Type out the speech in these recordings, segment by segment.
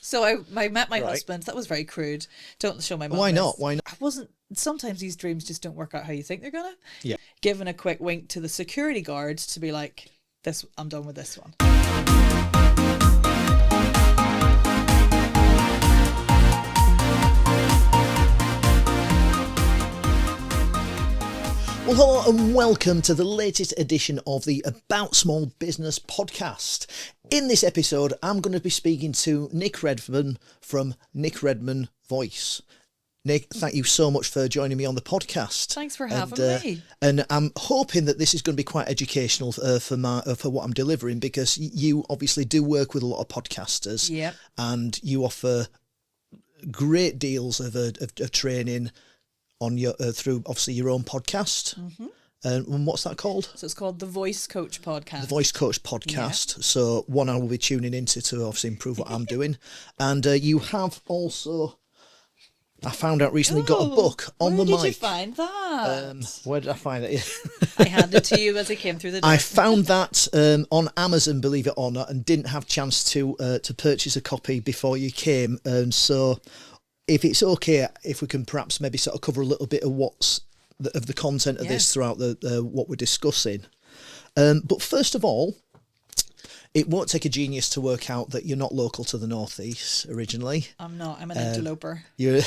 So I met my Right. husband. That was very crude. Don't show my mum Why this. not? Why not? I wasn't. Sometimes these dreams just don't work out how you think they're gonna. Yeah. Given a quick wink to the security guard to be like, "This, I'm done with this one." Well, hello and welcome to the latest edition of the About Small Business podcast. In this episode, I'm going to be speaking to Nic Redman from Nic Redman Voice. Nic, thank you so much for joining me on the podcast. Thanks for having me. And I'm hoping that this is going to be quite educational for what I'm delivering, because you obviously do work with a lot of podcasters. Yep. And you offer great deals of training on your through obviously your own podcast. Mm-hmm. And what's that called? So it's called the Voice Coach Podcast. The Voice Coach Podcast. Yeah. So one I will be tuning into to obviously improve what I'm doing. And you have also, I found out recently, got a book on the mic. Where did you find that? Where did I find it? I handed it to you as it came through the door. I found that on Amazon, believe it or not, and didn't have a chance to purchase a copy before you came. And so if it's okay, if we can perhaps maybe sort of cover a little bit of the content of this throughout what we're discussing. But first of all, it won't take a genius to work out that you're not local to the northeast originally. I'm not. I'm an interloper. You're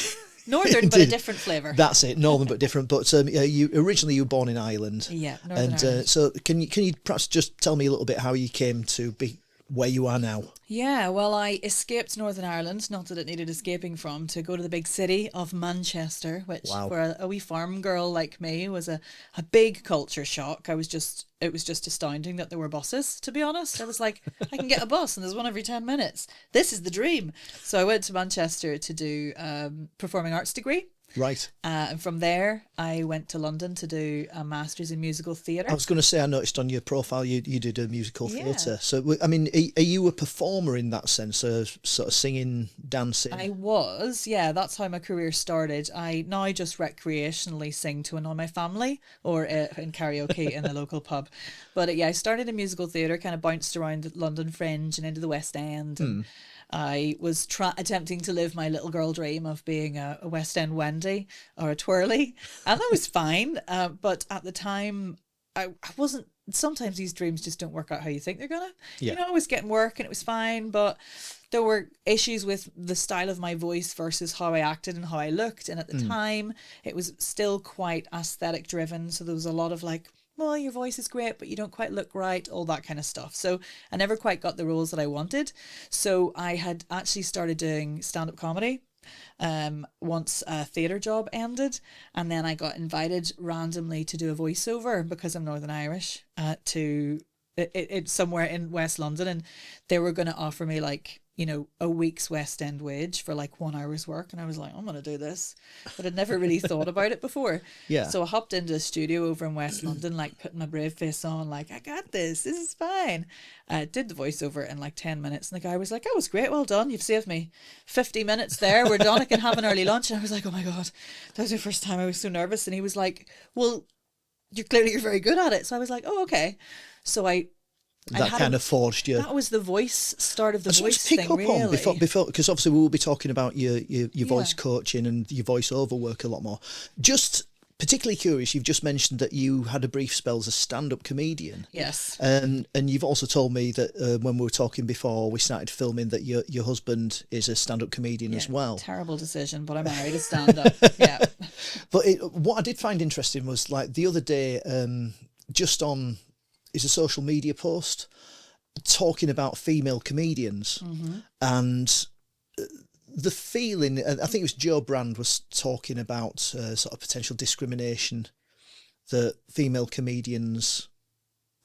northern, but a different flavour. That's it, northern but different. But you were born in Ireland. Yeah, Northern Ireland. So can you perhaps just tell me a little bit how you came to be where you are now? Yeah, well, I escaped Northern Ireland, not that it needed escaping from, to go to the big city of Manchester, which for a wee farm girl like me was a big culture shock. It was just astounding that there were buses, to be honest. I was like, I can get a bus and there's one every 10 minutes. This is the dream. So I went to Manchester to do performing arts degree. Right. And from there, I went to London to do a master's in musical theatre. I was going to say, I noticed on your profile you did a musical theatre. So, I mean, are you a performer in that sense, sort of singing, dancing? I was, yeah. That's how my career started. I now just recreationally sing to annoy my family or in karaoke in the local pub. But I started in musical theatre, kind of bounced around the London Fringe and into the West End. And I was attempting to live my little girl dream of being a West End Wendy or a twirly, and that was fine. But at the time, I wasn't. Sometimes these dreams just don't work out how you think they're gonna. Yeah. You know, I was getting work and it was fine, but there were issues with the style of my voice versus how I acted and how I looked. And at the time, it was still quite aesthetic driven. So there was a lot of like, well, your voice is great, but you don't quite look right, all that kind of stuff. So I never quite got the roles that I wanted. So I had actually started doing stand-up comedy once a theatre job ended, and then I got invited randomly to do a voiceover because I'm Northern Irish to it somewhere in West London, and they were going to offer me like, you know, a week's West End wage for like 1 hour's work. And I was like, I'm going to do this. But I'd never really thought about it before. Yeah. So I hopped into a studio over in West London, like putting my brave face on, like, I got this. This is fine. I did the voiceover in like 10 minutes. And the guy was like, that was great. Well done. You've saved me 50 minutes there. We're done. I can have an early lunch. And I was like, oh my God, that was the first time I was so nervous. And he was like, well, you're very good at it. So I was like, oh, okay. So that kind of forged you. That was the start of the voice pick thing, up really. on before, because obviously we will be talking about your voice coaching and your voiceover work a lot more. Just particularly curious, you've just mentioned that you had a brief spell as a stand-up comedian. Yes. And you've also told me that when we were talking before we started filming that your husband is a stand-up comedian as well. Terrible decision, but I married a stand-up. Yeah. But what I did find interesting was like the other day, just on is a social media post talking about female comedians and the feeling, I think it was Joe Brand was talking about sort of potential discrimination that female comedians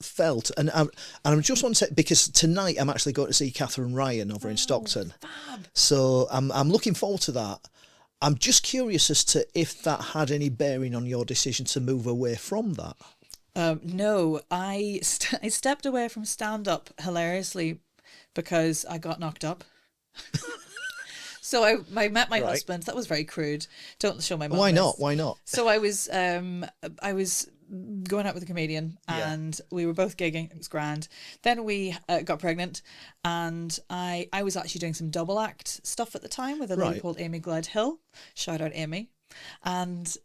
felt. And I just want to say, because tonight I'm actually going to see Catherine Ryan over in Stockton. Fab. So I'm looking forward to that. I'm just curious as to if that had any bearing on your decision to move away from that. No, I stepped away from stand-up hilariously because I got knocked up. So I met my husband. That was very crude. Don't show my mum Why this. not? Why not? So I was going out with a comedian, Yeah. and we were both gigging. It was grand. Then we got pregnant, and I was actually doing some double act stuff at the time with a lady Right. called Amy Gledhill. Shout out Amy. And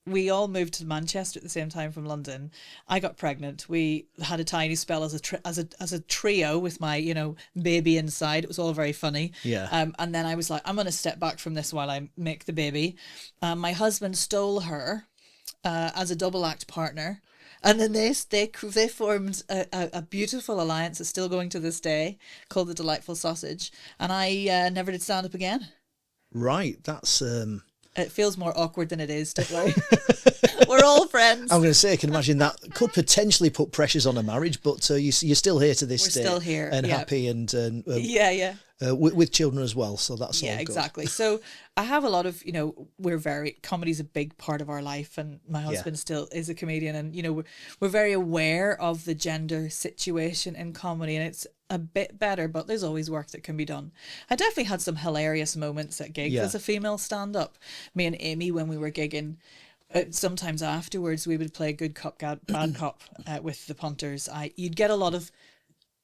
we all moved to Manchester at the same time from London. I got pregnant. We had a tiny spell as a trio with my, you know, baby inside. It was all very funny. Yeah. And then I was like, I'm going to step back from this while I make the baby. My husband stole her as a double act partner. And then they formed a beautiful alliance that's still going to this day, called The Delightful Sausage. And I never did stand up again. Right. That's... It feels more awkward than it is, don't worry. We're all friends. I'm going to say, I can imagine that could potentially put pressures on a marriage, but you're still here to this We're day. still here, And yeah. happy and Yeah. with children as well. So that's all Yeah, good. exactly. So I have a lot of, you know, comedy's a big part of our life, and my husband still is a comedian, and, you know, we're very aware of the gender situation in comedy, and it's a bit better, but there's always work that can be done. I definitely had some hilarious moments at gigs as a female stand-up. Me and Amy, when we were gigging, sometimes afterwards we would play good cop, bad cop with the punters. You'd get a lot of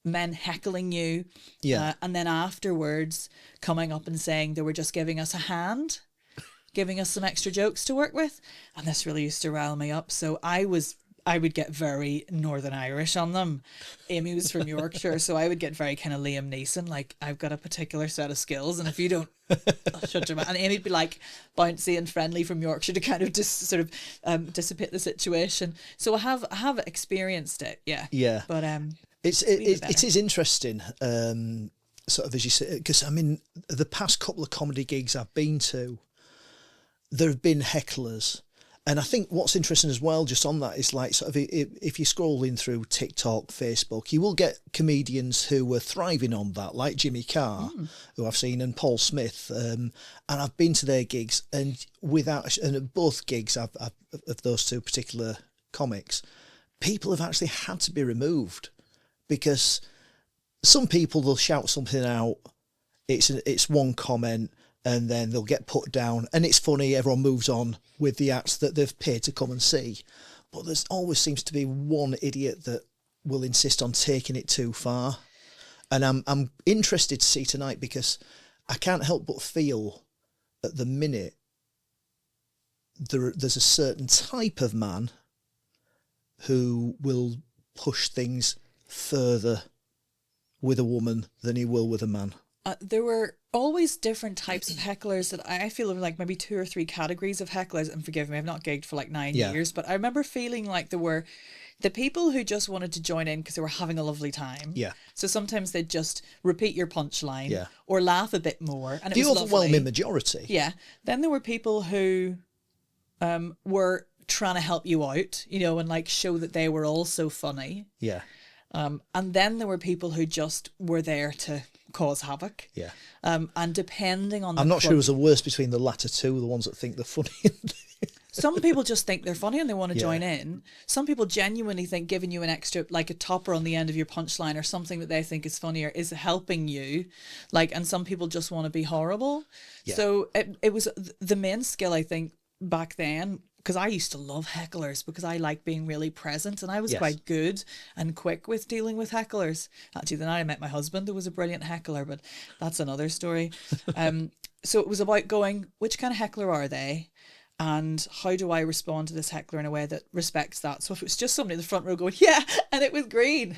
men heckling you, and then afterwards coming up and saying they were just giving us a hand, giving us some extra jokes to work with, and this really used to rile me up. So I would get very Northern Irish on them. Amy was from Yorkshire, so I would get very kind of Liam Neeson, like, I've got a particular set of skills, and if you don't, I'll shut your mouth. And Amy'd be like bouncy and friendly from Yorkshire to kind of just sort of dissipate the situation. So I have experienced it, yeah. Yeah. But it is interesting, sort of as you say, because I mean, the past couple of comedy gigs I've been to, there have been hecklers. And I think what's interesting as well, just on that, is like sort of if you're scrolling through TikTok, Facebook, you will get comedians who are thriving on that, like Jimmy Carr, who I've seen, and Paul Smith. And I've been to their gigs, and at both gigs of those two particular comics, people have actually had to be removed, because some people, they'll shout something out, it's one comment, and then they'll get put down, and it's funny, everyone moves on with the acts that they've paid to come and see. But there's always seems to be one idiot that will insist on taking it too far. And I'm interested to see tonight, because I can't help but feel at the minute there's a certain type of man who will push things further with a woman than he will with a man. There were always different types of hecklers that I feel there were like maybe 2 or 3 categories of hecklers. And forgive me, I've not gigged for like 9 years, but I remember feeling like there were the people who just wanted to join in because they were having a lovely time. Yeah. So sometimes they'd just repeat your punchline, Yeah. or laugh a bit more. And it The was overwhelming lovely. majority. Yeah. Then there were people who were trying to help you out, you know, and like show that they were also funny. Yeah. And then there were people who just were there to cause havoc. Yeah. And depending on the I'm not sure it was the worst between the latter two, the ones that think they're funny. Some people just think they're funny and they want to Yeah. join in. Some people genuinely think giving you an extra, like a topper on the end of your punchline or something that they think is funnier is helping you. Like, and some people just want to be horrible. Yeah. So it was the main skill, I think, back then, because I used to love hecklers because I like being really present, and I was Yes. quite good and quick with dealing with hecklers. Actually, the night I met my husband, there was a brilliant heckler, but that's another story. So it was about going, which kind of heckler are they? And how do I respond to this heckler in a way that respects that? So if it was just somebody in the front row going, yeah, and it was green,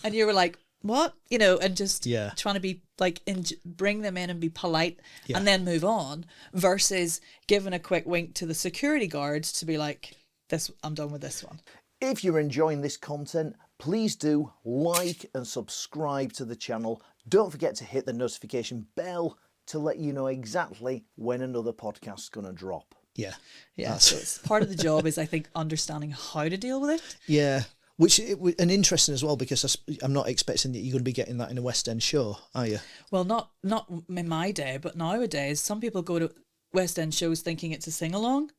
and you were like, what? You know, and just Yeah. trying to be like, bring them in and be polite, Yeah. and then move on, versus giving a quick wink to the security guards to be like, this, I'm done with this one. If you're enjoying this content, please do like and subscribe to the channel. Don't forget to hit the notification bell to let you know exactly when another podcast's going to drop. Yeah. Yeah, so it's part of the job is, I think, understanding how to deal with it. Yeah. Which and interesting as well, because I'm not expecting that you're going to be getting that in a West End show, are you? Well, not in my day, but nowadays, some people go to West End shows thinking it's a sing-along,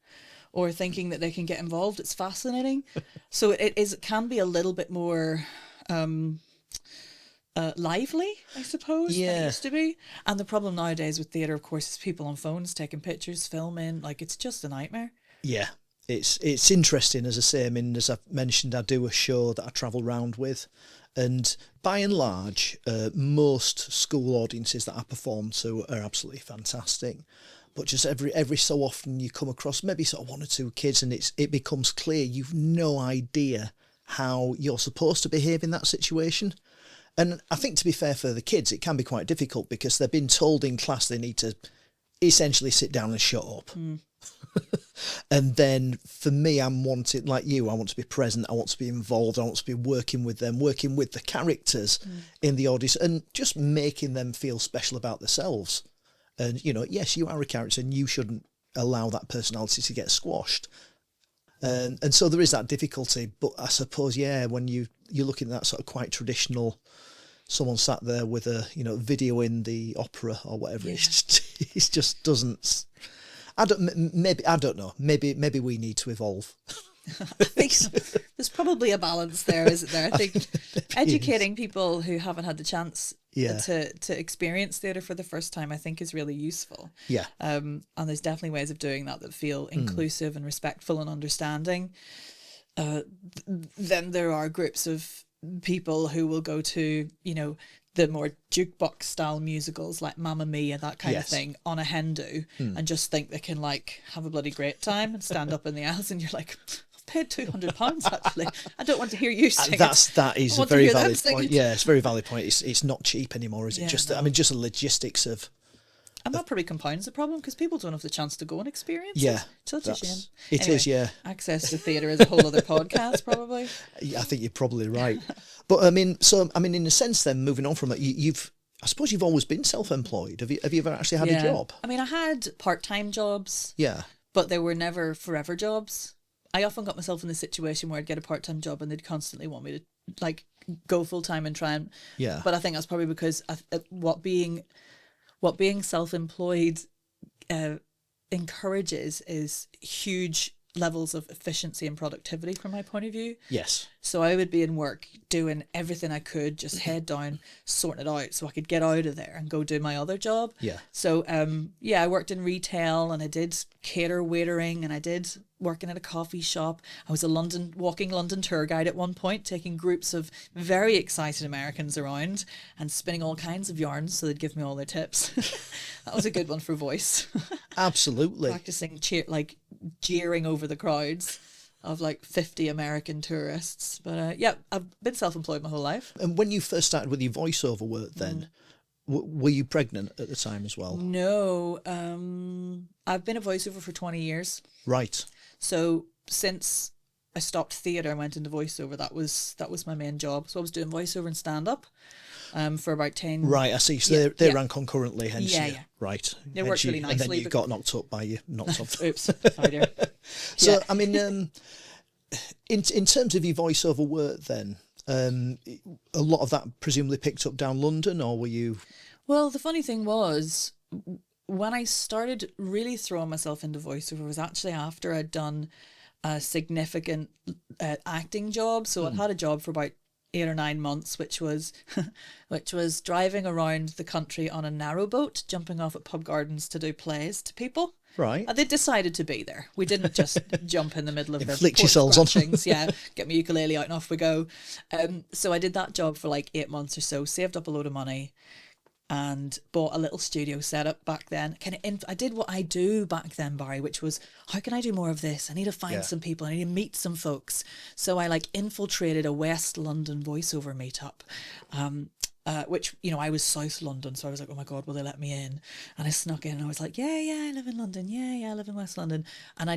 or thinking that they can get involved. It's fascinating. So it can be a little bit more lively, I suppose, than it used to be. And the problem nowadays with theatre, of course, is people on phones taking pictures, filming. Like, it's just a nightmare. Yeah. it's interesting, as I say. I mean, as I've mentioned, I do a show that I travel round with, and by and large, most school audiences that I perform to are absolutely fantastic. But just every so often you come across maybe sort of one or two kids, and it becomes clear you've no idea how you're supposed to behave in that situation. And I think, to be fair for the kids, it can be quite difficult because they've been told in class they need to essentially sit down and shut up. And then for me, I'm wanting, like you, I want to be present, I want to be involved, I want to be working with them, working with the characters in the audience, and just making them feel special about themselves. And, you know, yes, you are a character and you shouldn't allow that personality to get squashed. And so there is that difficulty. But I suppose, yeah, when you're looking at that sort of quite traditional, someone sat there with a, you know, video in the opera or whatever, it just doesn't... I don't know. Maybe we need to evolve. I think so. There's probably a balance there, isn't there? I think educating people who haven't had the chance to experience theatre for the first time, I think, is really useful. Yeah. And there's definitely ways of doing that feel inclusive and respectful and understanding. Then there are groups of people who will go to, you know, the more jukebox style musicals like Mamma Mia, that kind of thing, on a hen do, and just think they can like have a bloody great time and stand up in the aisles, and you're like, I've paid £200 actually. I don't want to hear you sing. That is a very valid point. Yeah, it's a very valid point. It's not cheap anymore, is it? Just I mean, just the logistics of. And that probably compounds the problem because people don't have the chance to go and experience it. So it's a shame. It is, yeah. Access to theatre is a whole other podcast, probably. Yeah, I think you're probably right. But I mean, in a sense, then moving on from it, I suppose you've always been self-employed. Have you ever actually had a job? I mean, I had part-time jobs. Yeah. But they were never forever jobs. I often got myself in the situation where I'd get a part-time job and they'd constantly want me to like go full-time and try and. Yeah. But I think that's probably because what being self-employed encourages is huge levels of efficiency and productivity from my point of view. Yes. So I would be in work doing everything I could, just head down, sorting it out so I could get out of there and go do my other job. Yeah. So, I worked in retail and I did cater waitering and I did working at a coffee shop. I was a walking London tour guide at one point, taking groups of very excited Americans around and spinning all kinds of yarns so they'd give me all their tips. That was a good one for voice. Absolutely. Practicing jeering over the crowds of like 50 American tourists. But I've been self-employed my whole life. And when you first started with your voiceover work then, were you pregnant at the time as well? No. I've been a voiceover for 20 years. Right. So since I stopped theatre and went into voiceover, that was my main job. So I was doing voiceover and stand-up for about 10... Right, I see. So they ran concurrently, hence yeah. Right. It worked really nicely. And then you got knocked up by your knocked off. Oops. Sorry, dear. So, I mean, in terms of your voiceover work then, a lot of that presumably picked up down London, or were you... Well, the funny thing was, when I started really throwing myself into voiceover was actually after I'd done a significant acting job. So I'd had a job for about 8 or 9 months, which was driving around the country on a narrowboat, jumping off at pub gardens to do plays to people. Right. They decided to be there. We didn't just jump in the middle of flick yourselves on. Get my ukulele out and off we go. So I did that job for like 8 months or so, saved up a load of money and bought a little studio setup back then. I did what I do back then, Barry, which was, how can I do more of this? I need to find some people. I need to meet some folks. So I infiltrated a West London voiceover meetup. Which, I was South London, so I was like, oh my God, will they let me in? And I snuck in and I was like, yeah, I live in London. Yeah, I live in West London. And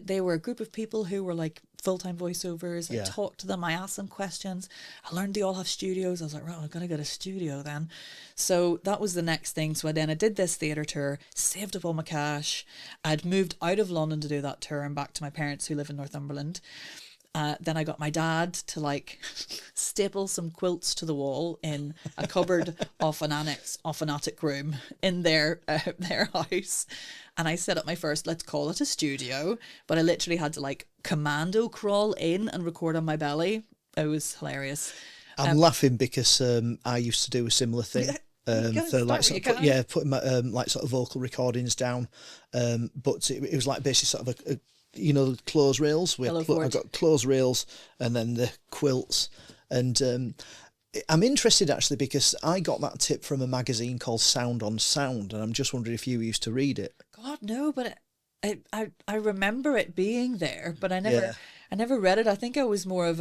they were a group of people who were like full-time voiceovers. I talked to them, I asked them questions. I learned they all have studios. I was like, right, I'm going to get a studio then. So that was the next thing. So I did this theatre tour, saved up all my cash. I'd moved out of London to do that tour and back to my parents who live in Northumberland. Then I got my dad to staple some quilts to the wall in a cupboard off an attic room in their house. And I set up my first, let's call it a studio, but I literally had to commando crawl in and record on my belly. It was hilarious. I'm laughing because I used to do a similar thing. Putting my sort of vocal recordings down, but it was basically sort of the clothes rails. Pillow I've fort. got clothes rails and then the quilts. And I'm interested actually because I got that tip from a magazine called Sound on Sound, and I'm just wondering if you used to read it. God, no, but I remember it being there, but I Yeah. never read it. I think I was more of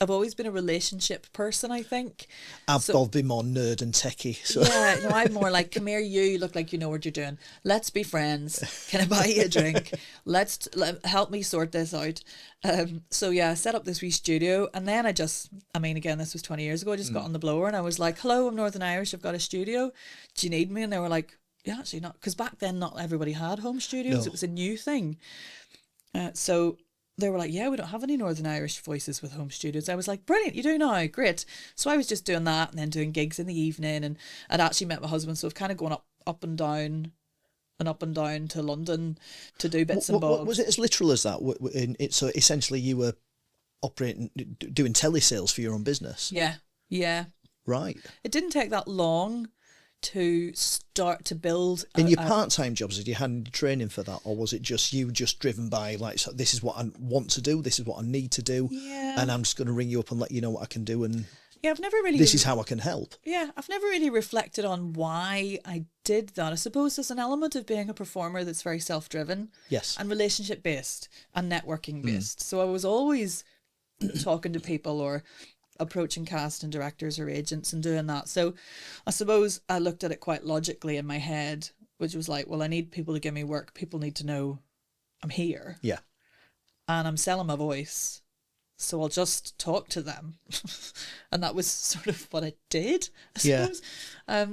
I've always been a relationship person, I think. I've been more nerd and techie. So. Yeah, no, I'm more like, come here, you look like you know what you're doing. Let's be friends. Can I buy you a drink? Help me sort this out. So yeah, I set up this wee studio, and then again, this was 20 years ago. I just got on the blower and I was like, hello, I'm Northern Irish. I've got a studio. Do you need me? And they were like, yeah, actually not, because back then not everybody had home studios. No. It was a new thing. So they were like, yeah, we don't have any Northern Irish voices with home studios. I was like, brilliant, you do now, great. So I was just doing that and then doing gigs in the evening, and I'd actually met my husband, so I've kind of gone up and down to London to do bits and bobs. Was it as literal as that? So essentially you were doing telesales for your own business? Yeah. Right. It didn't take that long to start to build. In your part-time jobs, did you have any training for that, or was it just you driven by like, so this is what I want to do, this is what I need to do, and I'm just going to ring you up and let you know what I can do, and I've never really. This is how I can help. Yeah, I've never really reflected on why I did that. I suppose there's an element of being a performer that's very self-driven, yes, and relationship-based and networking-based. So I was always talking to people or approaching cast and directors or agents and doing that. So I suppose I looked at it quite logically in my head, which was like, well, I need people to give me work. People need to know I'm here. Yeah. And I'm selling my voice. So I'll just talk to them. And that was sort of what I did, I suppose. Yeah.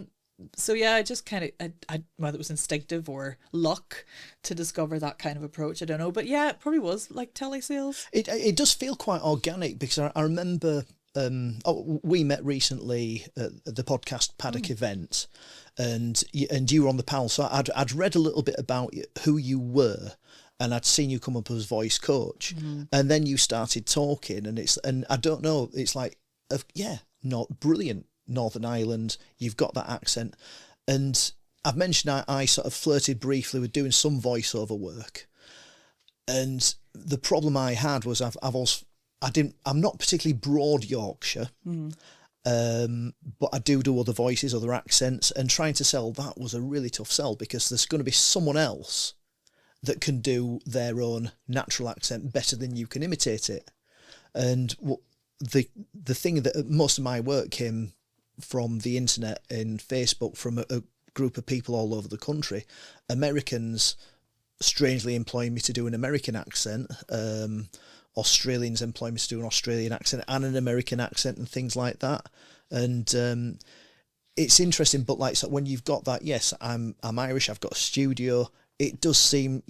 So yeah, I just kind of, I whether it was instinctive or luck to discover that kind of approach, I don't know. But yeah, it probably was like telesales. It does feel quite organic, because I remember we met recently at the podcast Paddock event, and you were on the panel. So I'd read a little bit about who you were, and I'd seen you come up as voice coach, and then you started talking, and I don't know, it's like, not brilliant Northern Ireland. You've got that accent, and I've mentioned I sort of flirted briefly with doing some voiceover work, and the problem I had was I'm not particularly broad Yorkshire, but I do other voices, other accents, and trying to sell that was a really tough sell, because there's going to be someone else that can do their own natural accent better than you can imitate it. And the thing that most of my work came from the internet and Facebook, from a group of people all over the country. Americans strangely employ me to do an American accent. Australians employ me to do an Australian accent and an American accent and things like that. And it's interesting, but like, so when you've got that, yes, I'm Irish, I've got a studio, it does seem,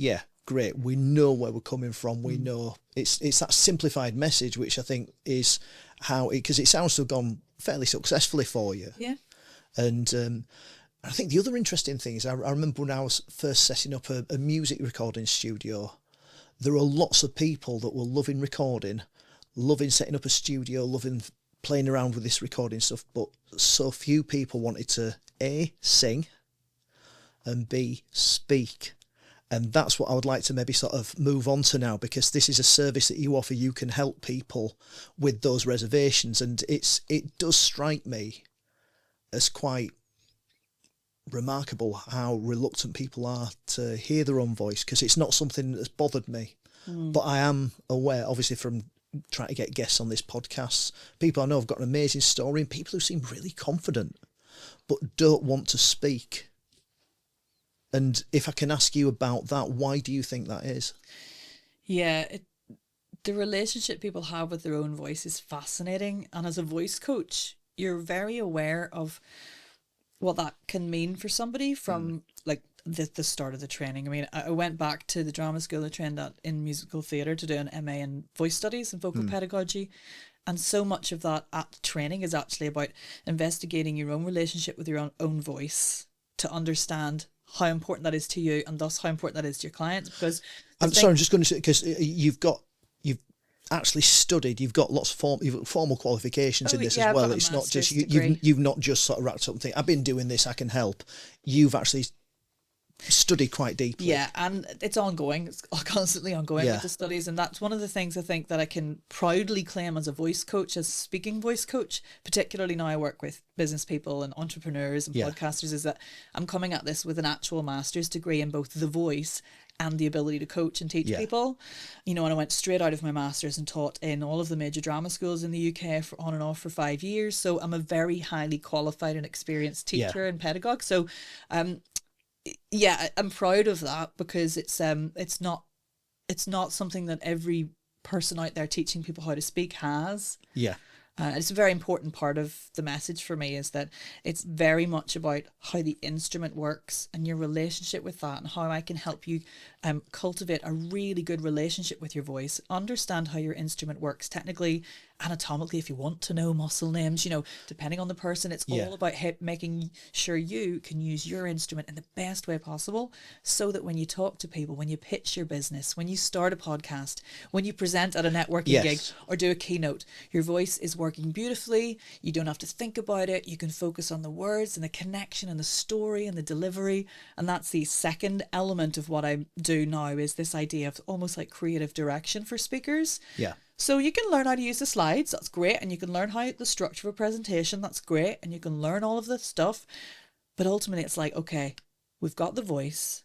great. We know where we're coming from. We know it's that simplified message, which I think is how because it sounds to have gone fairly successfully for you. Yeah. And I think the other interesting thing is I remember when I was first setting up a music recording studio, there are lots of people that were loving recording, loving setting up a studio, loving playing around with this recording stuff, but so few people wanted to A, sing, and B, speak. And that's what I would like to maybe sort of move on to now, because this is a service that you offer. You can help people with those reservations. And it does strike me as quite remarkable how reluctant people are to hear their own voice, because it's not something that's bothered me. But I am aware, obviously, from trying to get guests on this podcast, people I know have got an amazing story, and people who seem really confident but don't want to speak. And if I can ask you about that, why do you think that is? Yeah, the relationship people have with their own voice is fascinating. And as a voice coach, you're very aware of what that can mean for somebody from like the start of the training. I mean, I went back to the drama school I trained at in musical theatre to do an MA in voice studies and vocal pedagogy. And so much of that at training is actually about investigating your own relationship with your own voice to understand how important that is to you, and thus how important that is to your clients. Because I'm just going to say, because you've actually studied, you've got lots of formal qualifications in this as well. It's not just you've not just sort of racked up and think, I've been doing this, I can help. You've actually studied quite deeply. Yeah, and it's ongoing. It's constantly ongoing Yeah. with the studies, and that's one of the things I think that I can proudly claim as a voice coach, as a speaking voice coach, particularly now I work with business people and entrepreneurs and Yeah. podcasters, is that I'm coming at this with an actual master's degree in both the voice and the ability to coach and teach Yeah. people. You know, and I went straight out of my master's and taught in all of the major drama schools in the UK for on and off for 5 years. So I'm a very highly qualified and experienced teacher and pedagogue. So yeah, I'm proud of that, because it's not something that every person out there teaching people how to speak has. Yeah. It's a very important part of the message for me, is that it's very much about how the instrument works and your relationship with that, and how I can help you cultivate a really good relationship with your voice, understand how your instrument works technically, anatomically, if you want to know muscle names, you know, depending on the person. It's all about making sure you can use your instrument in the best way possible, so that when you talk to people, when you pitch your business, when you start a podcast, when you present at a networking gig or do a keynote, your voice is working beautifully. You don't have to think about it. You can focus on the words and the connection and the story and the delivery. And that's the second element of what I do now, is this idea of almost like creative direction for speakers. Yeah. So you can learn how to use the slides, that's great, and you can learn how the structure of a presentation, that's great, and you can learn all of this stuff. But ultimately it's like, okay, we've got the voice,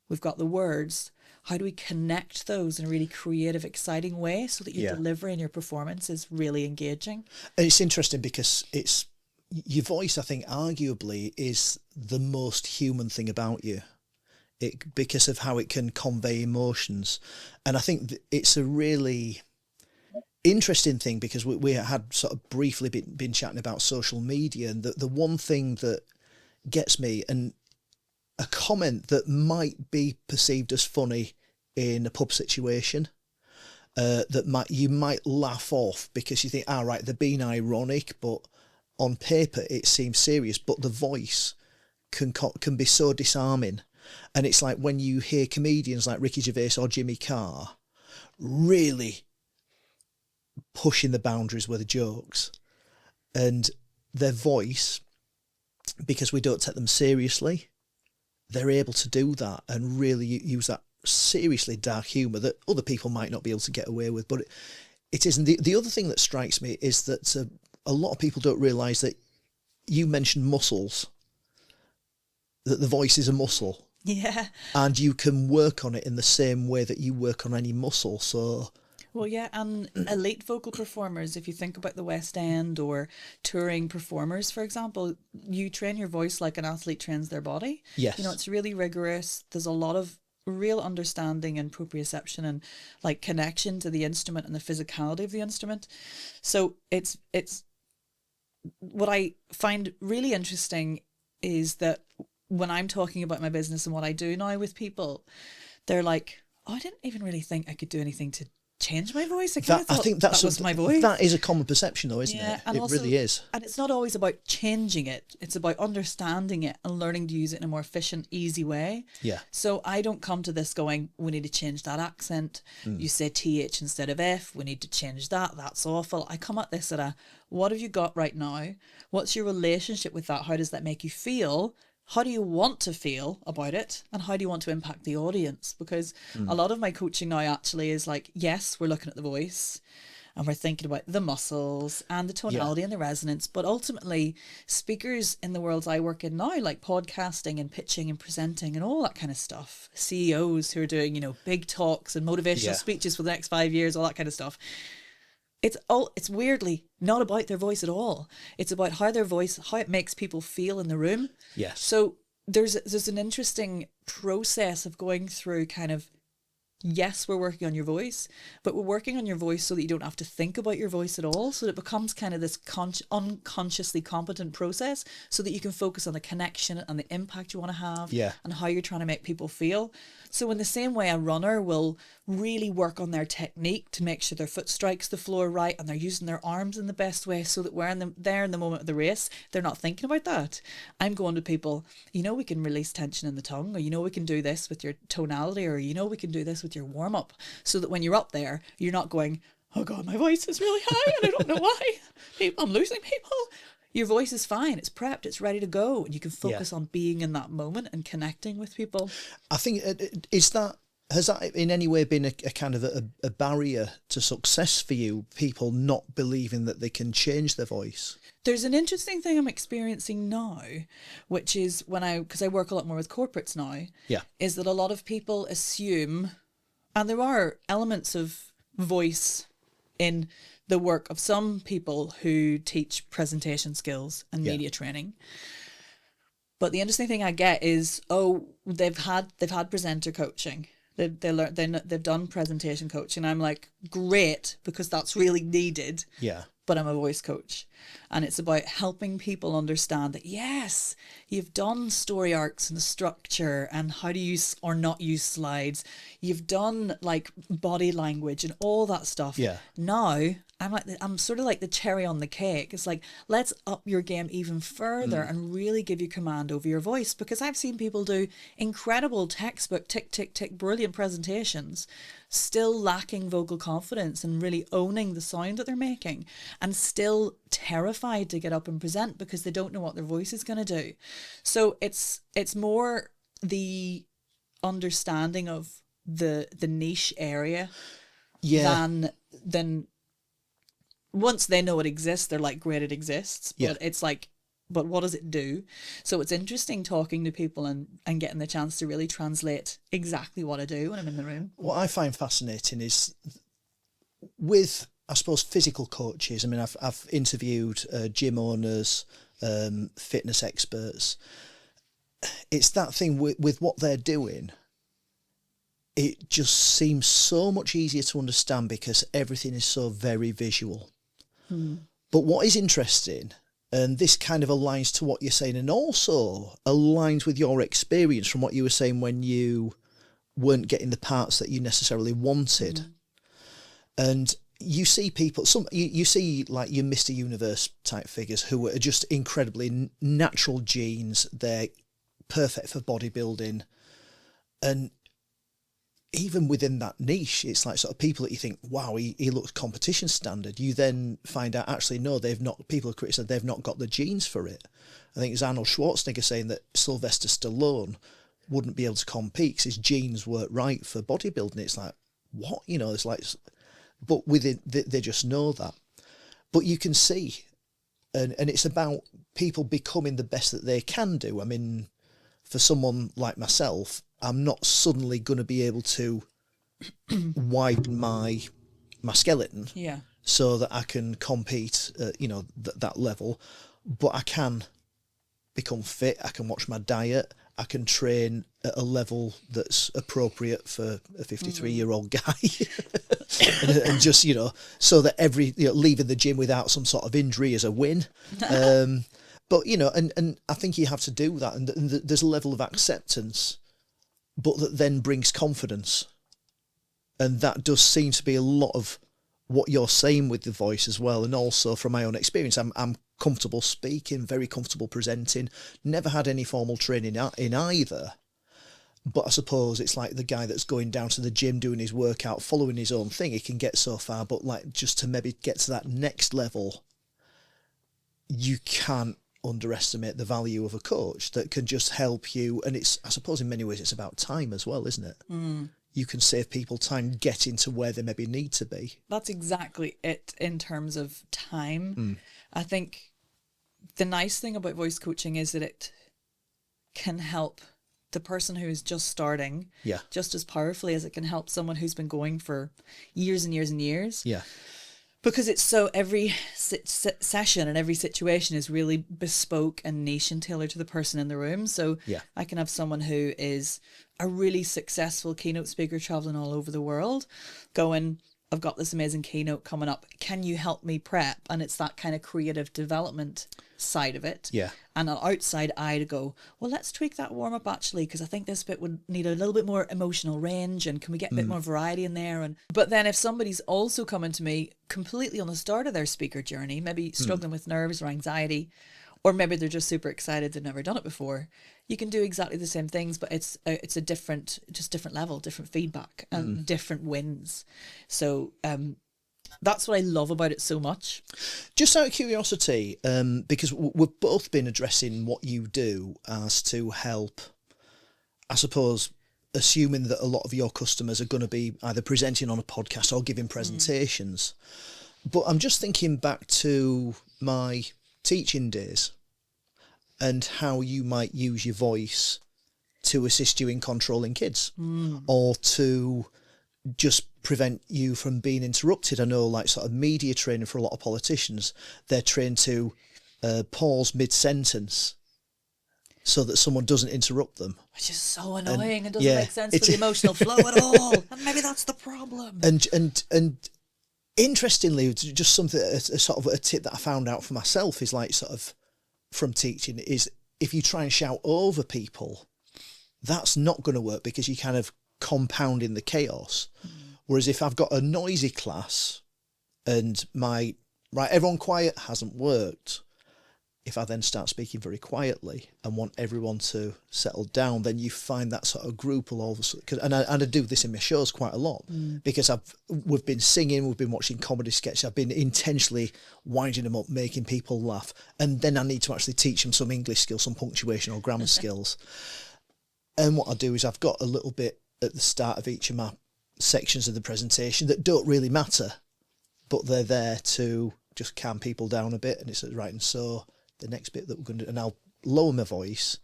we've got the words. How do we connect those in a really creative, exciting way, so that your delivery and your performance is really engaging? And it's interesting because it's your voice, I think, arguably is the most human thing about you. Because of how it can convey emotions. And I think it's a really interesting thing, because we had sort of briefly been chatting about social media, and the one thing that gets me, and a comment that might be perceived as funny in a pub situation, that you might laugh off because you think, right, they're being ironic, but on paper it seems serious, but the voice can be so disarming. And it's like when you hear comedians like Ricky Gervais or Jimmy Carr really pushing the boundaries with the jokes, and their voice, because we don't take them seriously, they're able to do that and really use that seriously dark humour that other people might not be able to get away with. But it isn't. The other thing that strikes me is that a lot of people don't realise that you mentioned muscles, that the voice is a muscle. Yeah. And you can work on it in the same way that you work on any muscle. So, well, yeah, and elite vocal performers, if you think about the West End or touring performers, for example, you train your voice like an athlete trains their body. Yes. You know, it's really rigorous. There's a lot of real understanding and proprioception and like connection to the instrument and the physicality of the instrument. So it's what I find really interesting is that when I'm talking about my business and what I do now with people, they're like, oh, I didn't even really think I could do anything to change my voice. I think that was my voice. That is a common perception though, isn't it? And it also, really is. And it's not always about changing it. It's about understanding it and learning to use it in a more efficient, easy way. Yeah. So I don't come to this going, we need to change that accent. You say TH instead of F. We need to change that. That's awful. I come at this at what have you got right now? What's your relationship with that? How does that make you feel? How do you want to feel about it? And how do you want to impact the audience? Because a lot of my coaching now actually is like, yes, we're looking at the voice and we're thinking about the muscles and the tonality and the resonance. But ultimately, speakers in the worlds I work in now, like podcasting and pitching and presenting and all that kind of stuff, CEOs who are doing, you know, big talks and motivational speeches for the next 5 years, all that kind of stuff. It's weirdly not about their voice at all. It's about how their voice, how it makes people feel in the room. Yes. So there's an interesting process of going through kind of, yes, we're working on your voice, but we're working on your voice so that you don't have to think about your voice at all. So that it becomes kind of this unconsciously competent process so that you can focus on the connection and the impact you want to have and how you're trying to make people feel. So in the same way, a runner will really work on their technique to make sure their foot strikes the floor right and they're using their arms in the best way so that when they're in the moment of the race, they're not thinking about that. I'm going to people, you know, we can release tension in the tongue, or you know, we can do this with your tonality, or you know, we can do this with your warm up, so that when you're up there, you're not going, oh God, my voice is really high and I don't know why. I'm losing people. your voice is fine. It's prepped. It's ready to go. And you can focus on being in that moment and connecting with people. I think, has that in any way been a kind of a barrier to success for you? People not believing that they can change their voice? There's an interesting thing I'm experiencing now, which is because I work a lot more with corporates now, is that a lot of people assume, and there are elements of voice in the work of some people who teach presentation skills and media training. But the interesting thing I get is, they've had presenter coaching. They've done presentation coaching. I'm like, great, because that's really needed. Yeah. But I'm a voice coach, and it's about helping people understand that, yes, you've done story arcs and structure and how to use or not use slides. You've done like body language and all that stuff. Yeah. Now I'm sort of like the cherry on the cake. It's like, let's up your game even further and really give you command over your voice, because I've seen people do incredible textbook tick, tick, tick, brilliant presentations, still lacking vocal confidence and really owning the sound that they're making, and still terrified to get up and present because they don't know what their voice is going to do. So it's more the understanding of the niche area than once they know it exists, they're like, great, it exists. But it's like, but what does it do? So it's interesting talking to people and getting the chance to really translate exactly what I do when I'm in the room. What I find fascinating is with, I suppose, physical coaches. I mean, I've interviewed gym owners, fitness experts. It's that thing with what they're doing. It just seems so much easier to understand because everything is so very visual. But what is interesting, and this kind of aligns to what you're saying, and also aligns with your experience from what you were saying when you weren't getting the parts that you necessarily wanted. And you see people, you see like your Mr. Universe type figures who are just incredibly natural genes. They're perfect for bodybuilding. And even within that niche, it's like sort of people that you think, wow, he looks competition standard. You then find out, actually, no, people have criticized they've not got the genes for it. I think it's Arnold Schwarzenegger saying that Sylvester Stallone wouldn't be able to compete because his genes weren't right for bodybuilding. It's like, what? It's like, but within, they just know that. But you can see, and it's about people becoming the best that they can do. I mean, for someone like myself, I'm not suddenly going to be able to widen my skeleton so that I can compete at, that level. But I can become fit. I can watch my diet. I can train at a level that's appropriate for a 53-year-old guy. and just, so that leaving the gym without some sort of injury is a win. But, and I think you have to do that. And there's a level of acceptance, but that then brings confidence. And that does seem to be a lot of what you're saying with the voice as well. And also from my own experience, I'm comfortable speaking, very comfortable presenting, never had any formal training in either. But I suppose it's like the guy that's going down to the gym, doing his workout, following his own thing. He can get so far, but like just to maybe get to that next level, you can't underestimate the value of a coach that can just help you. And it's, I suppose in many ways it's about time as well, isn't it? You can save people time getting to where they maybe need to be. That's exactly it in terms of time. I think the nice thing about voice coaching is that it can help the person who is just starting just as powerfully as it can help someone who's been going for years and years and years. Because it's so, every session and every situation is really bespoke and niche and tailored to the person in the room. So I can have someone who is a really successful keynote speaker traveling all over the world going, I've got this amazing keynote coming up. Can you help me prep? And it's that kind of creative development side of it. And an outside eye to go, well, let's tweak that warm up actually, because I think this bit would need a little bit more emotional range, and can we get a bit more variety in there? But then if somebody's also coming to me completely on the start of their speaker journey, maybe struggling with nerves or anxiety, or maybe they're just super excited, they've never done it before, you can do exactly the same things, but it's a different level, different feedback and different wins. So that's what I love about it so much. Just out of curiosity, because we've both been addressing what you do as to help, I suppose, assuming that a lot of your customers are going to be either presenting on a podcast or giving presentations. But I'm just thinking back to my teaching days and how you might use your voice to assist you in controlling kids or to just prevent you from being interrupted. I know, like, sort of media training for a lot of politicians, they're trained to pause mid-sentence so that someone doesn't interrupt them. Which is so annoying and doesn't make sense for the emotional flow at all. And maybe that's the problem. And interestingly, just something, a sort of a tip that I found out for myself is, like, sort of from teaching, is if you try and shout over people, that's not going to work because you're kind of compounding the chaos. Whereas if I've got a noisy class and everyone quiet hasn't worked, if I then start speaking very quietly and want everyone to settle down, then you find that sort of group will all of a sudden, and I do this in my shows quite a lot because we've been singing, we've been watching comedy sketches, I've been intentionally winding them up, making people laugh, and then I need to actually teach them some English skills, some punctuation or grammar skills. And what I do is I've got a little bit at the start of each of my sections of the presentation that don't really matter, but they're there to just calm people down a bit. And it's right, and so the next bit that we're going to do, and I'll lower my voice,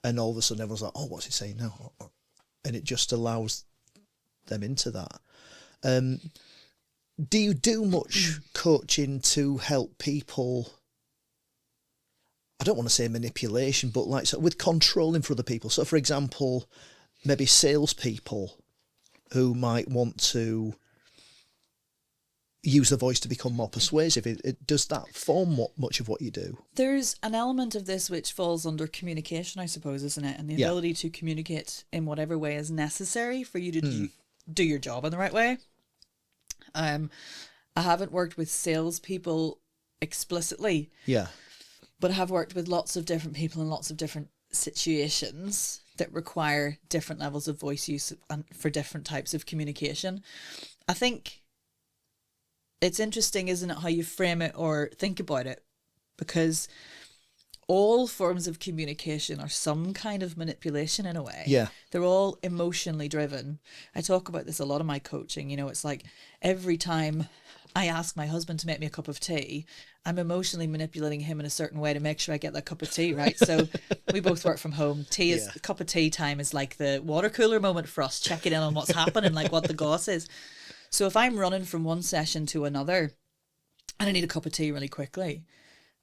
and all of a sudden everyone's like, oh, what's he saying now? And it just allows them into that. Do you do much coaching to help people? I don't want to say manipulation, but like, so with controlling for other people. So, for example, maybe salespeople who might want to use the voice to become more persuasive. Does that form much of what you do? There's an element of this which falls under communication, I suppose, isn't it? And the ability to communicate in whatever way is necessary for you to do your job in the right way. I haven't worked with salespeople explicitly. Yeah. But I have worked with lots of different people in lots of different situations that require different levels of voice use and for different types of communication. I think it's interesting, isn't it, how you frame it or think about it? Because all forms of communication are some kind of manipulation in a way. Yeah. They're all emotionally driven. I talk about this a lot in my coaching. You know, it's like every time I ask my husband to make me a cup of tea, I'm emotionally manipulating him in a certain way to make sure I get that cup of tea, right? So we both work from home. Cup of tea time is like the water cooler moment for us, checking in on what's happening, like what the goss is. So if I'm running from one session to another and I need a cup of tea really quickly,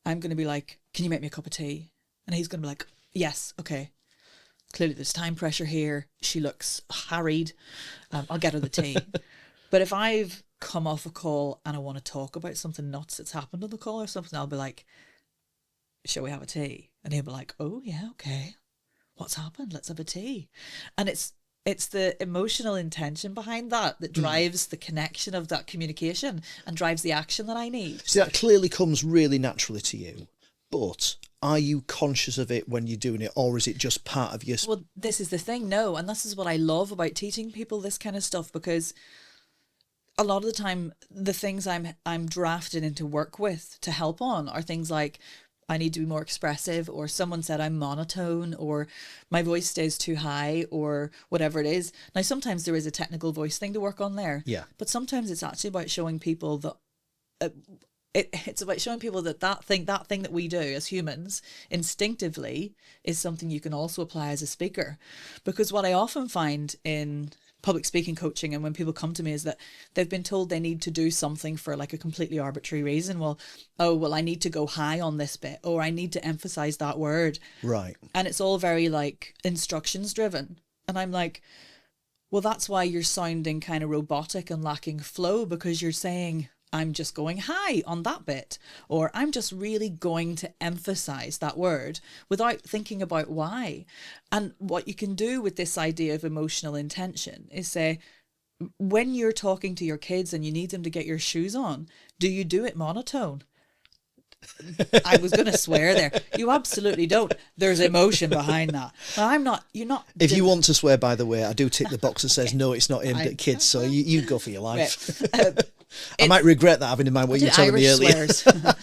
I'm going to be like, can you make me a cup of tea? And he's going to be like, yes, okay. Clearly there's time pressure here. She looks harried. I'll get her the tea. But if I've come off a call and I want to talk about something nuts that's happened on the call or something, I'll be like, shall we have a tea? And he'll be like, oh yeah, okay. What's happened? Let's have a tea. And it's the emotional intention behind that drives the connection of that communication and drives the action that I need. See, that clearly comes really naturally to you, but are you conscious of it when you're doing it, or is it just part of your... Well, this is the thing, no. And this is what I love about teaching people this kind of stuff, because a lot of the time, the things I'm drafted into work with to help on are things like, I need to be more expressive, or someone said I'm monotone, or my voice stays too high, or whatever it is. Now, sometimes there is a technical voice thing to work on there. Yeah. But sometimes it's actually about showing people that it's about showing people that thing that we do as humans instinctively is something you can also apply as a speaker. Because what I often find in public speaking coaching and when people come to me is that they've been told they need to do something for like a completely arbitrary reason. I need to go high on this bit, or I need to emphasize that word. Right. And it's all very like instructions driven. And I'm like, well, that's why you're sounding kind of robotic and lacking flow, because you're saying, I'm just going high on that bit, or I'm just really going to emphasize that word without thinking about why. And what you can do with this idea of emotional intention is say, when you're talking to your kids and you need them to get your shoes on, do you do it monotone? I was going to swear there. You absolutely don't. There's emotion behind that. Now, you're not. If you want to swear, by the way, I do tick the box that says, no, it's not aimed at kids. So you go for your life. Right. I might regret that, having in mind what you were telling me Irish earlier. swears.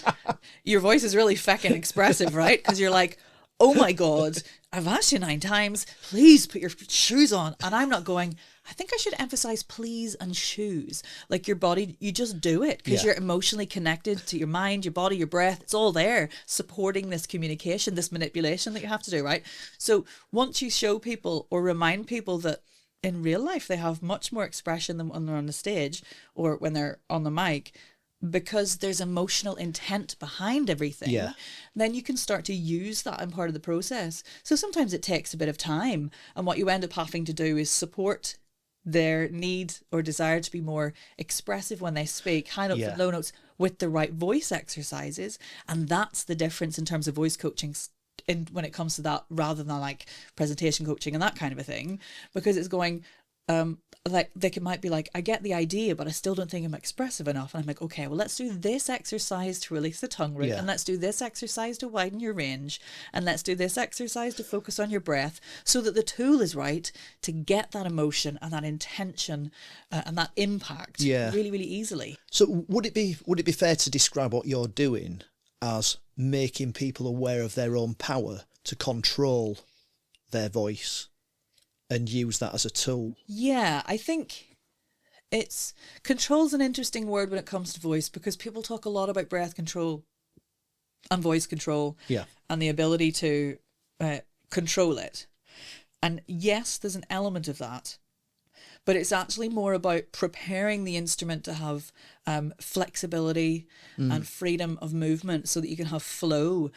Your voice is really feckin' expressive, right? Because you're like, oh my God, I've asked you 9 times, please put your shoes on. And I'm not going, I think I should emphasize please and shoes. Like your body, you just do it because you're emotionally connected to your mind, your body, your breath. It's all there supporting this communication, this manipulation that you have to do, right? So once you show people or remind people that in real life they have much more expression than when they're on the stage or when they're on the mic, because there's emotional intent behind everything, then you can start to use that in part of the process. So sometimes it takes a bit of time, and what you end up having to do is support their need or desire to be more expressive when they speak, high notes and low notes, with the right voice exercises. And that's the difference in terms of voice coaching when it comes to that, rather than like presentation coaching and that kind of a thing, because it's going, like might be like, I get the idea, but I still don't think I'm expressive enough. And I'm like, okay, well, let's do this exercise to release the tongue root, and let's do this exercise to widen your range, and let's do this exercise to focus on your breath, so that the tool is right to get that emotion and that intention and that impact really, really easily. So would it be fair to describe what you're doing as making people aware of their own power to control their voice and use that as a tool? Yeah, I think control's an interesting word when it comes to voice, because people talk a lot about breath control and voice control and the ability to control it. And yes, there's an element of that, but it's actually more about preparing the instrument to have flexibility and freedom of movement so that you can have flow.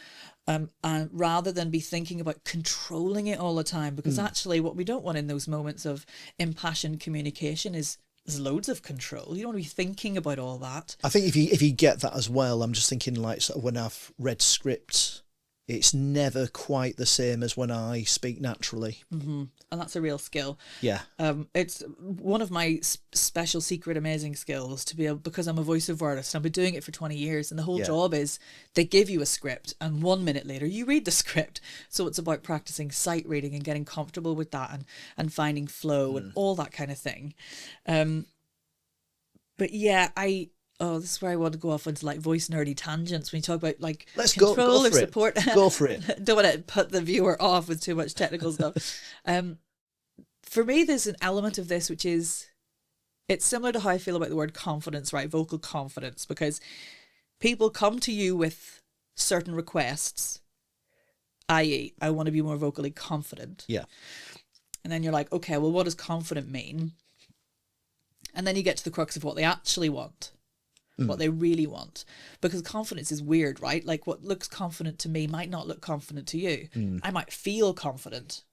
And rather than be thinking about controlling it all the time, because actually what we don't want in those moments of impassioned communication is loads of control. You don't want to be thinking about all that. I think if you get that as well, I'm just thinking like sort of when I've read scripts, it's never quite the same as when I speak naturally. Mm-hmm. And that's a real skill. Yeah. It's one of my special, secret, amazing skills to be able, because I'm a voiceover artist and I've been doing it for 20 years. And the whole job is they give you a script and 1 minute later you read the script. So it's about practicing sight reading and getting comfortable with that and finding flow and all that kind of thing. But yeah, this is where I want to go off into like voice nerdy tangents when you talk about like Let's control go or for support. It. Go for it. Don't want to put the viewer off with too much technical stuff. For me, there's an element of this which is, it's similar to how I feel about the word confidence, right? Vocal confidence, because people come to you with certain requests, i.e., I want to be more vocally confident. Yeah. And then you're like, okay, well, what does confident mean? And then you get to the crux of what they actually want. What they really want, because confidence is weird, right? Like what looks confident to me might not look confident to you. I might feel confident,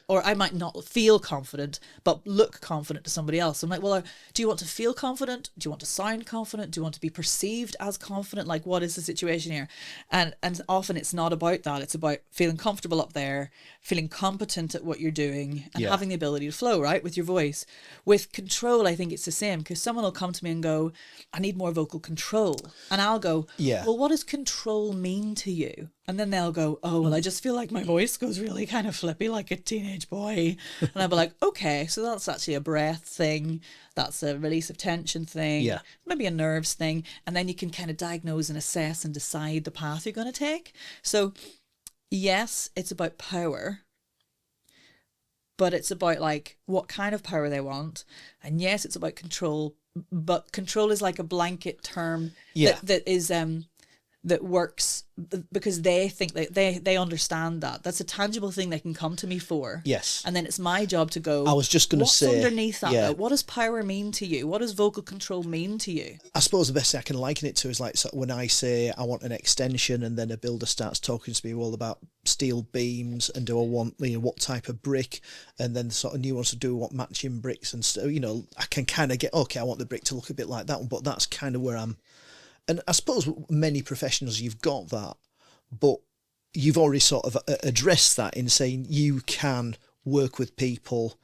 or I might not feel confident but look confident to somebody else. I'm like, well, do you want to feel confident? Do you want to sound confident? Do you want to be perceived as confident? Like, what is the situation here? And often it's not about that. It's about feeling comfortable up there, feeling competent at what you're doing, and having the ability to flow, right, with your voice. With control, I think it's the same, because someone will come to me and go, I need more vocal control. And I'll go, well, what does control mean to you? And then they'll go, oh, well, I just feel like my voice goes really kind of flippy like a teenage boy. And I'll be like, okay, so that's actually a breath thing. That's a release of tension thing. Maybe a nerves thing. And then you can kind of diagnose and assess and decide the path you're going to take. So yes, it's about power, but it's about like what kind of power they want. And yes, it's about control, but control is like a blanket term that is that works because they think that they understand that that's a tangible thing they can come to me for. Yes. And then it's my job to go, I was just going to say, what's underneath that though? What does power mean to you? What does vocal control mean to you? I suppose the best thing I can liken it to is like when I say I want an extension, and then a builder starts talking to me all about steel beams, and do I want, what type of brick, and then sort of new ones to do what matching bricks, and so I can kind of get, okay, I want the brick to look a bit like that one, but that's kind of where I'm. And I suppose many professionals, you've got that, but you've already sort of addressed that in saying you can work with people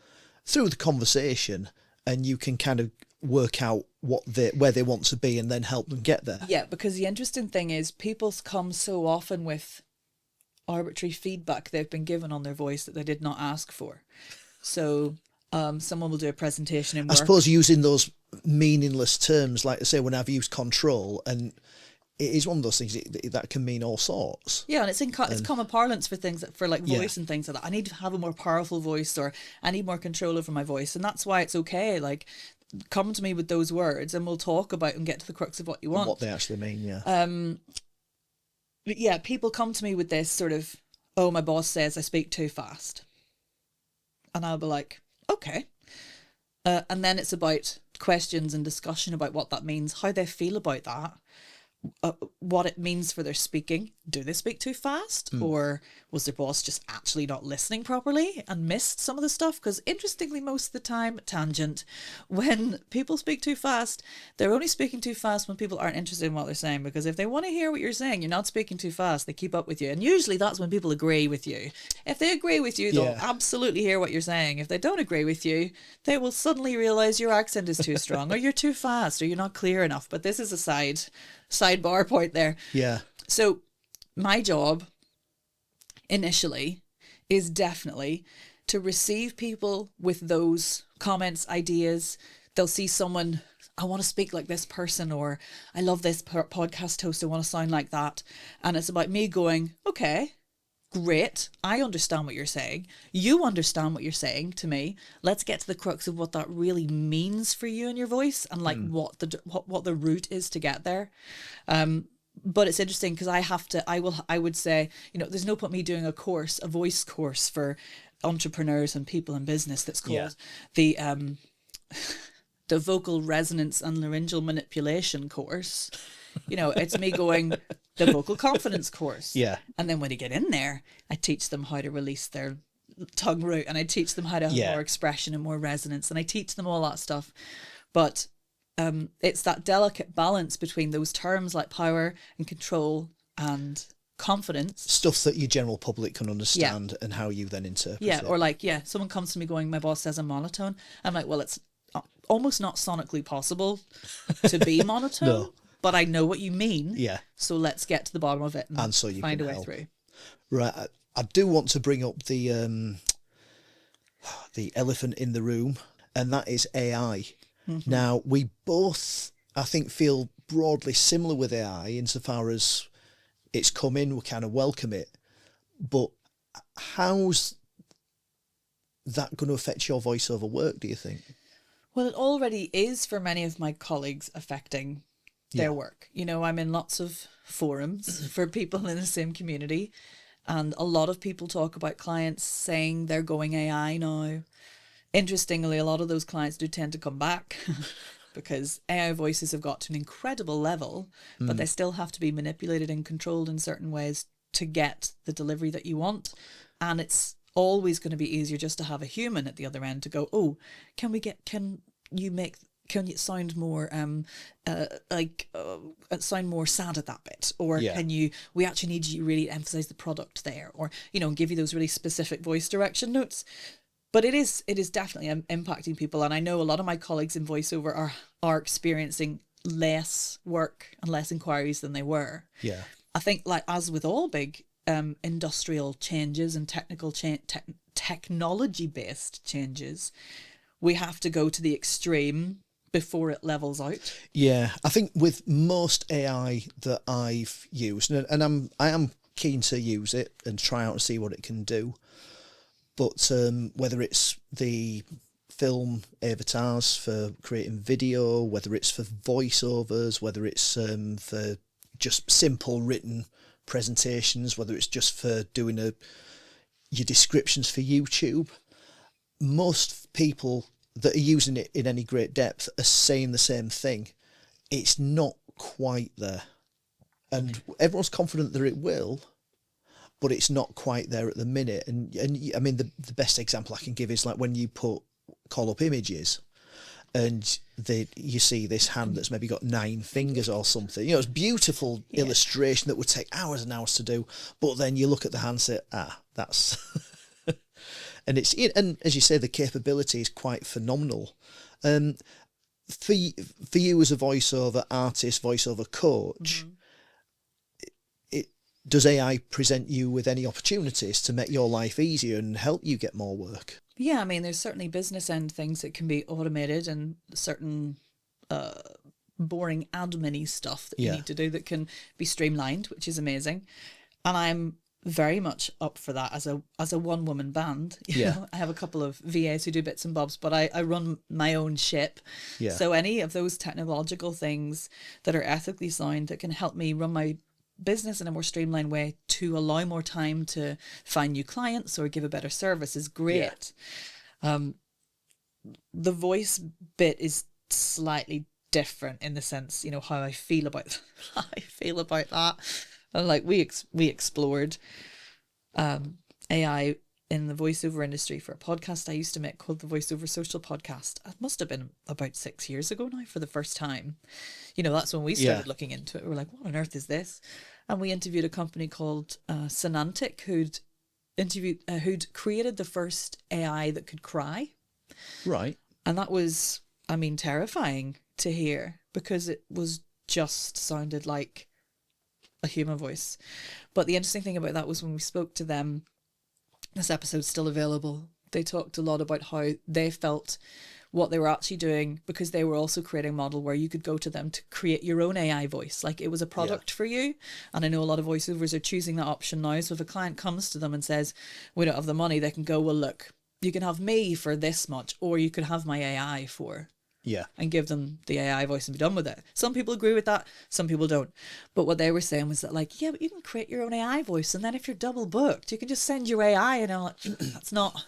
through the conversation, and you can kind of work out where they want to be and then help them get there. Yeah, because the interesting thing is people come so often with arbitrary feedback they've been given on their voice that they did not ask for. So Someone will do a presentation in I work. suppose using those meaningless terms, like I say, when I've used control, and it is one of those things that can mean all sorts. Yeah, and it's common parlance for things for like Yeah. voice and things like that. I need to have a more powerful voice, or I need more control over my voice, and that's why it's okay. Like, come to me with those words, and we'll talk about and get to the crux of what you want. What they actually mean, yeah. But yeah, people come to me with this sort of, oh, my boss says I speak too fast, and I'll be like, okay. And then it's about questions and discussion about what that means, how they feel about that, what it means for their speaking. Do they speak too fast? Or was their boss just actually not listening properly and missed some of the stuff? Because interestingly, most of the time, tangent, when people speak too fast, they're only speaking too fast when people aren't interested in what they're saying. Because if they want to hear what you're saying, you're not speaking too fast, they keep up with you. And usually that's when people agree with you. If they agree with you, they'll absolutely hear what you're saying. If they don't agree with you, they will suddenly realise your accent is too strong, or you're too fast, or you're not clear enough. But this is a sidebar point there. Yeah. So my job initially is definitely to receive people with those comments, ideas. They'll see someone, I want to speak like this person, or I love this podcast host, I want to sound like that. And it's about me going, okay, great, I understand what you're saying. You understand what you're saying to me. Let's get to the crux of what that really means for you and your voice, and like what the route is to get there. But it's interesting because I would say, there's no point me doing a voice course for entrepreneurs and people in business that's called the vocal resonance and laryngeal manipulation course. It's me going, the vocal confidence course. Yeah. And then when they get in there, I teach them how to release their tongue root, and I teach them how to have more expression and more resonance, and I teach them all that stuff. But it's that delicate balance between those terms like power and control and confidence. Stuff that your general public can understand and how you then interpret it. Yeah, or someone comes to me going, my boss says I'm monotone. I'm like, well, it's almost not sonically possible to be monotone. No. But I know what you mean. Yeah. So let's get to the bottom of it and so you find a way help. through. Right. I do want to bring up the elephant in the room, and that is AI. Mm-hmm. Now, we both, I think, feel broadly similar with AI insofar as it's come in, we kind of welcome it. But how's that going to affect your voiceover work, do you think? Well, it already is for many of my colleagues affecting their work. I'm in lots of forums for people in the same community, and a lot of people talk about clients saying they're going AI now. Interestingly, a lot of those clients do tend to come back because AI voices have got to an incredible level, but they still have to be manipulated and controlled in certain ways to get the delivery that you want. And it's always going to be easier just to have a human at the other end to go, oh, can you sound more sound more sad at that bit, or we actually need you to really emphasize the product there, or give you those really specific voice direction notes. But it is definitely impacting people, and I know a lot of my colleagues in voiceover are experiencing less work and less inquiries than they were. Yeah, I think, like as with all big industrial changes and technology based changes, we have to go to the extreme before it levels out. Yeah, I think with most AI that I've used, and I am keen to use it and try out and see what it can do. But whether it's the film avatars for creating video, whether it's for voiceovers, whether it's for just simple written presentations, whether it's just for doing your descriptions for YouTube, most people that are using it in any great depth are saying the same thing. It's not quite there. And everyone's confident that it will, but it's not quite there at the minute. And I mean, the best example I can give is like when you call up images and you see this hand that's maybe got 9 fingers or something. It's beautiful illustration that would take hours and hours to do, but then you look at the hand and say, that's... and as you say, the capability is quite phenomenal. For you as a voiceover artist, voiceover coach, does AI present you with any opportunities to make your life easier and help you get more work? Yeah, I mean, there's certainly business end things that can be automated, and certain boring admin-y stuff that you Yeah. need to do that can be streamlined, which is amazing. And I'm very much up for that as a one woman band. You Yeah. know, I have a couple of VAs who do bits and bobs, but I run my own ship. Yeah. So any of those technological things that are ethically sound that can help me run my business in a more streamlined way to allow more time to find new clients or give a better service is great. The voice bit is slightly different in the sense, you know, how I feel about how I feel about that. And like we explored AI in the voiceover industry for a podcast I used to make called the VoiceOver Social Podcast. It must have been about 6 years ago now for the first time. You know, that's when we started looking into it. We're like, what on earth is this? And we interviewed a company called Sonantic who'd created the first AI that could cry. Right. And that was, I mean, terrifying to hear because it was just sounded like a human voice. But the interesting thing about that was when we spoke to them, this episode's still available, they talked a lot about how they felt what they were actually doing, because they were also creating a model where you could go to them to create your own AI voice. Like it was a product for you. And I know a lot of voiceovers are choosing that option now. So if a client comes to them and says, we don't have the money, they can go, well, look, you can have me for this much, or you could have my AI for, and give them the AI voice and be done with it. Some people agree with that, some people don't. But what they were saying was that, like, yeah, but you can create your own AI voice, and then if you're double booked, you can just send your AI. And I'm like, that's not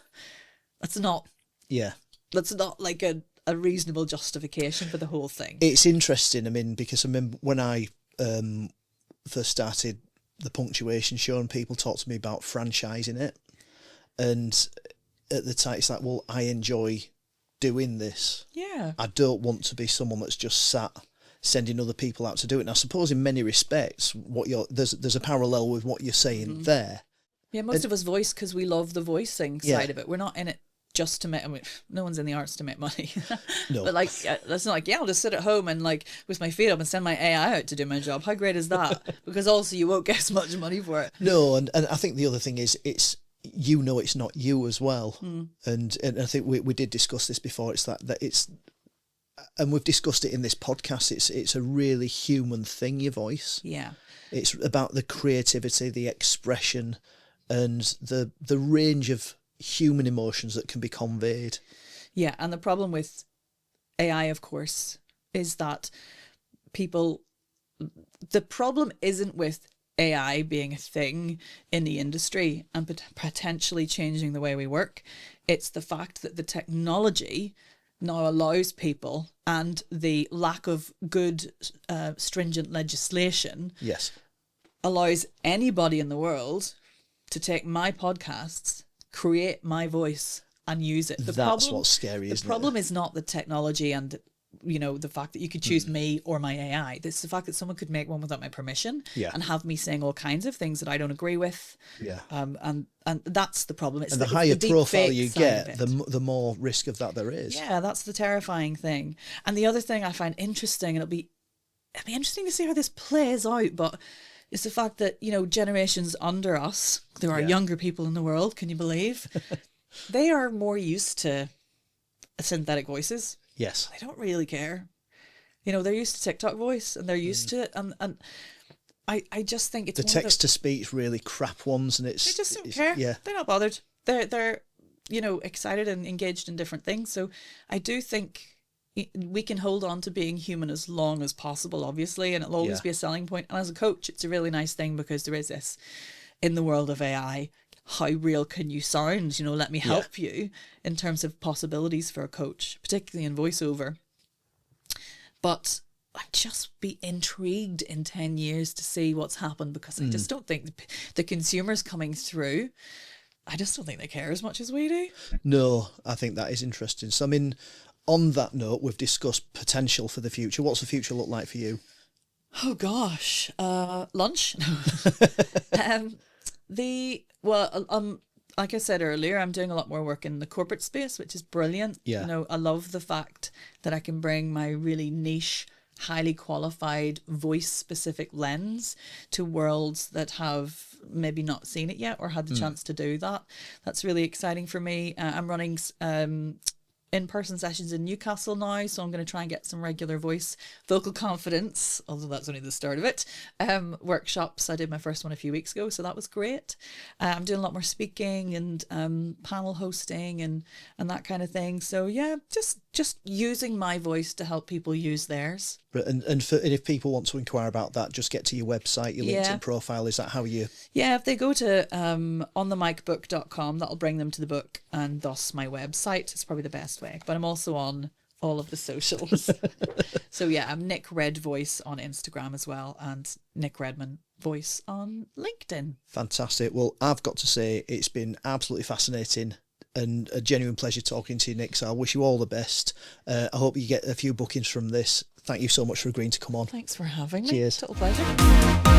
like a reasonable justification for the whole thing. It's interesting. I mean, because I remember when I first started the punctuation show and people talked to me about franchising it, and at the time it's like, well, I enjoy doing this. Yeah. I don't want to be someone that's just sat sending other people out to do it. And I suppose in many respects, there's a parallel with what you're saying there. Yeah, most of us voice because we love the voicing side of it. We're not in it just to make, I mean, no one's in the arts to make money. No. But like, that's not like, yeah, I'll just sit at home and like with my feet up and send my AI out to do my job. How great is that? Because also you won't get as much money for it. No, and I think the other thing is it's not you as well. And I think we did discuss this before. It's that it's, and we've discussed it in this podcast, it's a really human thing, your voice. Yeah. It's about the creativity, the expression, and the range of human emotions that can be conveyed. Yeah, and the problem with AI, of course, is that the problem isn't with AI being a thing in the industry and potentially changing the way we work. It's the fact that the technology now allows people, and the lack of good stringent legislation allows anybody in the world to take my podcasts, create my voice and use it. That's what's scary, isn't it? The problem is not the technology and, you know, the fact that you could choose me or my AI. It's the fact that someone could make one without my permission and have me saying all kinds of things that I don't agree with. Yeah. And that's the problem. It's and the higher profile you get, the the more risk of that there is. Yeah, that's the terrifying thing. And the other thing I find interesting, and it'll be interesting to see how this plays out, but it's the fact that, you know, generations under us, there are younger people in the world, can you believe? They are more used to synthetic voices. Yes. They don't really care. You know, they're used to TikTok voice and they're used to it. And I just think it's the text to speech really crap ones, and they just don't care. Yeah. They're not bothered. They're you know, excited and engaged in different things. So I do think we can hold on to being human as long as possible, obviously, and it'll always be a selling point. And as a coach, it's a really nice thing because there is this in the world of AI. How real can you sound? You know, let me help you in terms of possibilities for a coach, particularly in voiceover. But I'd just be intrigued in 10 years to see what's happened, because I just don't think the consumers coming through, I just don't think they care as much as we do. No, I think that is interesting. So, I mean, on that note, we've discussed potential for the future. What's the future look like for you? Oh, gosh. Lunch? Like I said earlier, I'm doing a lot more work in the corporate space, which is brilliant. Yeah. You know, I love the fact that I can bring my really niche highly qualified voice specific lens to worlds that have maybe not seen it yet or had the chance to do that. That's really exciting for me. I'm running in-person sessions in Newcastle now, so I'm going to try and get some regular vocal confidence, although that's only the start of it, workshops. I did my first one a few weeks ago, so that was great. I'm doing a lot more speaking and panel hosting and that kind of thing. So yeah, just using my voice to help people use theirs. And if people want to inquire about that, just get to your website, your LinkedIn profile. Is that how you... Yeah, if they go to onthemicbook.com, that'll bring them to the book and thus my website. It's probably the best way. But I'm also on all of the socials. So yeah, I'm Nic Red Voice on Instagram as well, and Nic Redman Voice on LinkedIn. Fantastic. Well, I've got to say it's been absolutely fascinating and a genuine pleasure talking to you, Nic. So I wish you all the best. I hope you get a few bookings from this. Thank you so much for agreeing to come on. Thanks for having me. Cheers. Total pleasure.